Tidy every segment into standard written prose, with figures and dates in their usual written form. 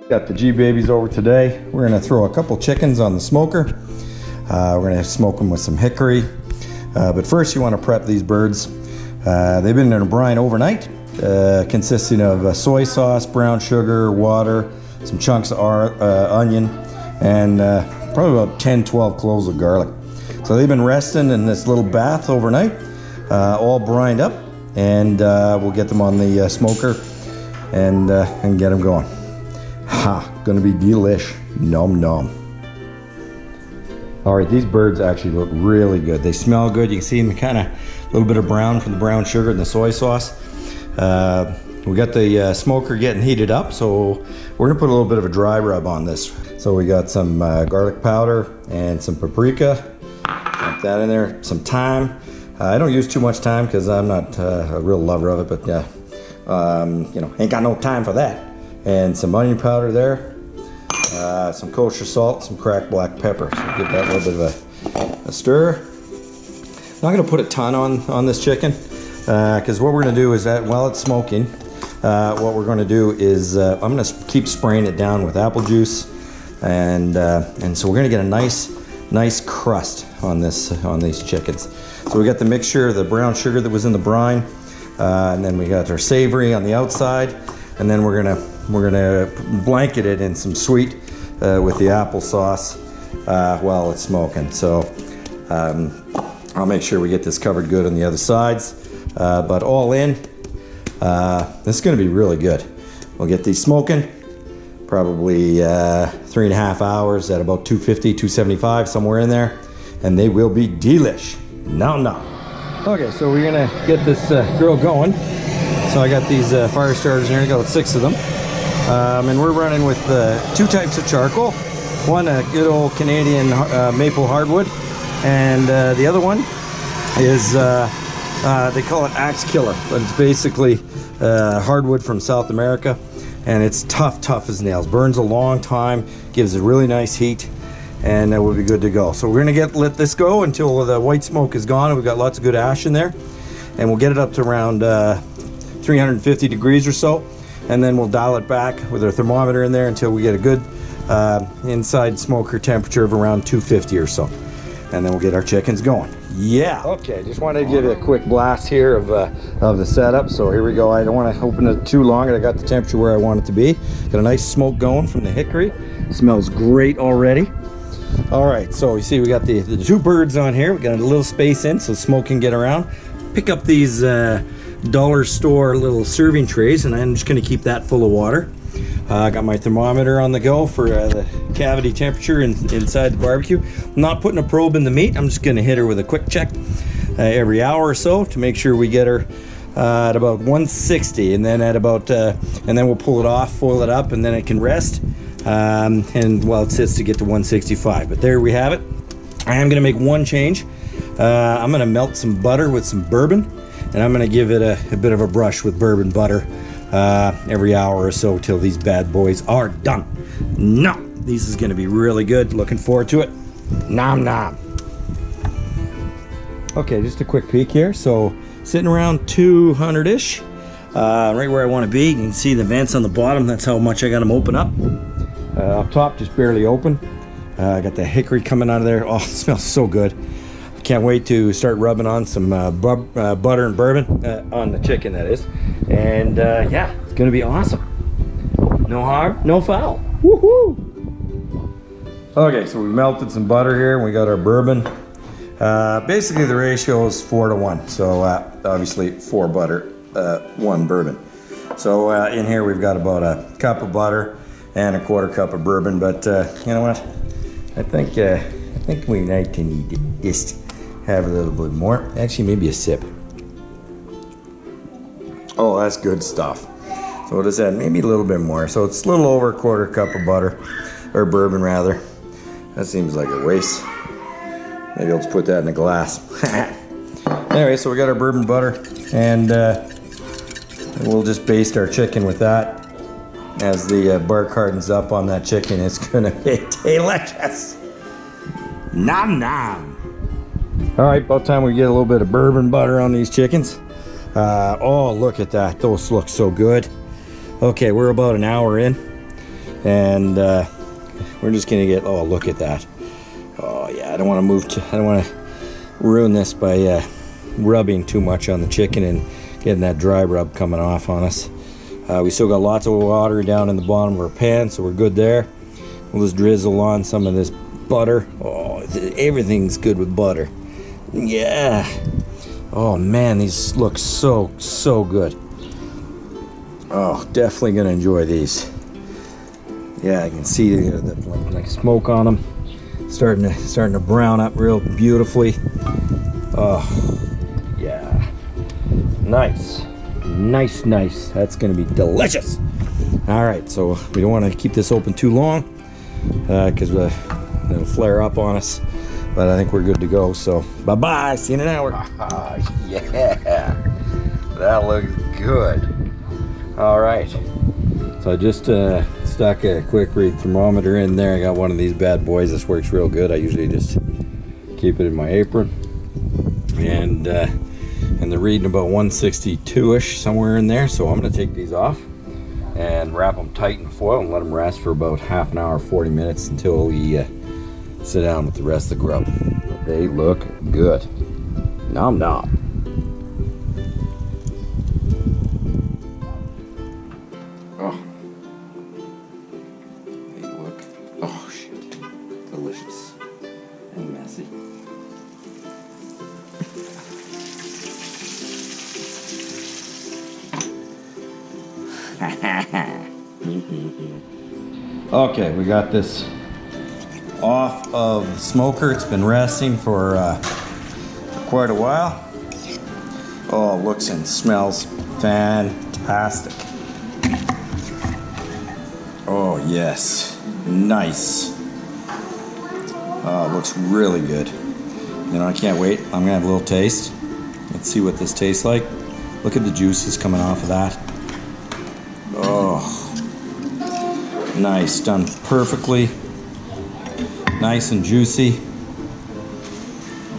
Got the G babies over today. We're gonna throw a couple chickens on the smoker. We're gonna smoke them with some hickory. But first you wanna prep these birds. They've been in a brine overnight, consisting of soy sauce, brown sugar, water, some chunks of onion, and probably about 10-12 cloves of garlic. So they've been resting in this little bath overnight, all brined up, and we'll get them on the smoker and get them going. Ha, gonna be delish. Nom nom. All right, these birds actually look really good. They smell good. You can see them kind of a little bit of brown from the brown sugar and the soy sauce. We got the smoker getting heated up, so we're gonna put a little bit of a dry rub on this. So we got some garlic powder and some paprika. Dump that in there. Some thyme. I don't use too much thyme because I'm not a real lover of it, but you know, ain't got no time for that. And some onion powder there. Some kosher salt, some cracked black pepper. So give that a little bit of a stir. Not gonna put a ton on this chicken because what we're gonna do is that while it's smoking, what we're gonna do is I'm gonna keep spraying it down with apple juice, and so we're gonna get a nice crust on these chickens. So we got the mixture of the brown sugar that was in the brine, and then we got our savory on the outside, and then we're gonna blanket it in some sweet with the applesauce while it's smoking. So I'll make sure we get this covered good on the other sides, but all in, this is gonna be really good. We'll get these smoking probably 3.5 hours at about 250, 275, somewhere in there, and they will be delish. Nom nom. Okay, so we're gonna get this grill going. So I got these fire starters here. I got 6 of them. And we're running with 2 types of charcoal. One, a good old Canadian maple hardwood, and the other one is, they call it Axe Killer, but it's basically hardwood from South America, and it's tough as nails. Burns a long time, gives a really nice heat, and that will be good to go. So we're gonna let this go until the white smoke is gone, and we've got lots of good ash in there, and we'll get it up to around 350 degrees or so. And then we'll dial it back with our thermometer in there until we get a good inside smoker temperature of around 250 or so. And then we'll get our chickens going. Yeah. Okay, just wanted to give you a quick blast here of the setup. So here we go. I don't want to open it too long. I got the temperature where I want it to be. Got a nice smoke going from the hickory. Smells great already. All right, so you see we got the 2 birds on here. We got a little space in so smoke can get around. Pick up these dollar store little serving trays, and I'm just going to keep that full of water. I got my thermometer on the go for the cavity temperature inside the barbecue. I'm not putting a probe in the meat. I'm just going to hit her with a quick check every hour or so to make sure we get her at about 160, and then at about and then we'll pull it off, foil it up, and then it can rest and while it sits to get to 165. But there we have it. I am going to make one change. I'm going to melt some butter with some bourbon, and I'm gonna give it a bit of a brush with bourbon butter every hour or so till these bad boys are done. No, this is gonna be really good. Looking forward to it. Nom nom. Okay, just a quick peek here. So sitting around 200-ish, right where I want to be. You can see the vents on the bottom. That's how much I got them open up. Up top, just barely open. I got the hickory coming out of there. Oh, it smells so good. Can't wait to start rubbing on some butter and bourbon on the chicken, that is. And yeah, it's gonna be awesome. No harm, no foul. Woohoo! Okay, so we melted some butter here and we got our bourbon. Basically the ratio is 4 to 1. So obviously 4 butter, 1 bourbon. So in here we've got about a cup of butter and a 1/4 cup of bourbon. But you know what? I think we need to just have a little bit more. Actually, maybe a sip. Oh, that's good stuff. So what is that? Maybe a little bit more. So it's a little over a 1/4 cup of butter, or bourbon rather. That seems like a waste. Maybe I'll just put that in a glass. Anyway, so we got our bourbon butter, and we'll just baste our chicken with that. As the bark hardens up on that chicken, it's gonna be delicious. Nom nom. All right, about time we get a little bit of bourbon butter on these chickens. Oh, look at that. Those look so good. Okay, we're about an hour in, And we're just gonna get, oh, look at that. Oh yeah, I don't want to I don't want to ruin this by rubbing too much on the chicken and getting that dry rub coming off on us. We still got lots of water down in the bottom of our pan, so we're good there. We'll just drizzle on some of this butter. Oh, everything's good with butter. Yeah. Oh man, these look so good. Oh, definitely gonna enjoy these. Yeah, I can see the like smoke on them. Starting to brown up real beautifully. Oh, yeah. Nice. That's gonna be delicious. All right, so we don't want to keep this open too long because it'll flare up on us. But I think we're good to go. So bye-bye. See you in an hour. Yeah, that looks good. All right. So I just stuck a quick read thermometer in there. I got one of these bad boys. This works real good. I usually just keep it in my apron, and they're reading about 162-ish, somewhere in there. So I'm gonna take these off and wrap them tight in foil and let them rest for about half an hour, 40 minutes until we sit down with the rest of the grub. But they look good. Nom nom. Oh. They look, oh shit, delicious and messy. Okay, we got this off of the smoker. It's been resting for quite a while. Oh, looks and smells fantastic. Oh yes, nice. Oh, looks really good. You know, I can't wait. I'm gonna have a little taste. Let's see what this tastes like. Look at the juices coming off of that. Oh, nice, done perfectly. Nice and juicy.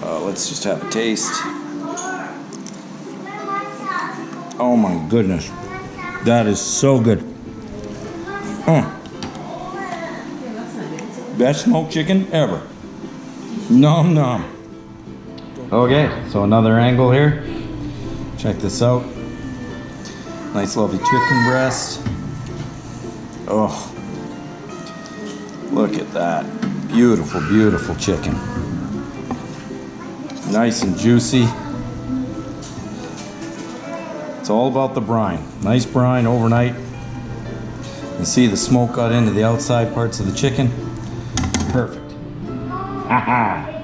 Let's just have a taste. Oh my goodness, that is so good. Best smoked chicken ever. Nom nom. Okay, so another angle here. Check this out. Nice lovely chicken breast. Oh, look at that. Beautiful, beautiful chicken. Nice and juicy. It's all about the brine. Nice brine overnight. You see the smoke got into the outside parts of the chicken. Perfect. Ha ha.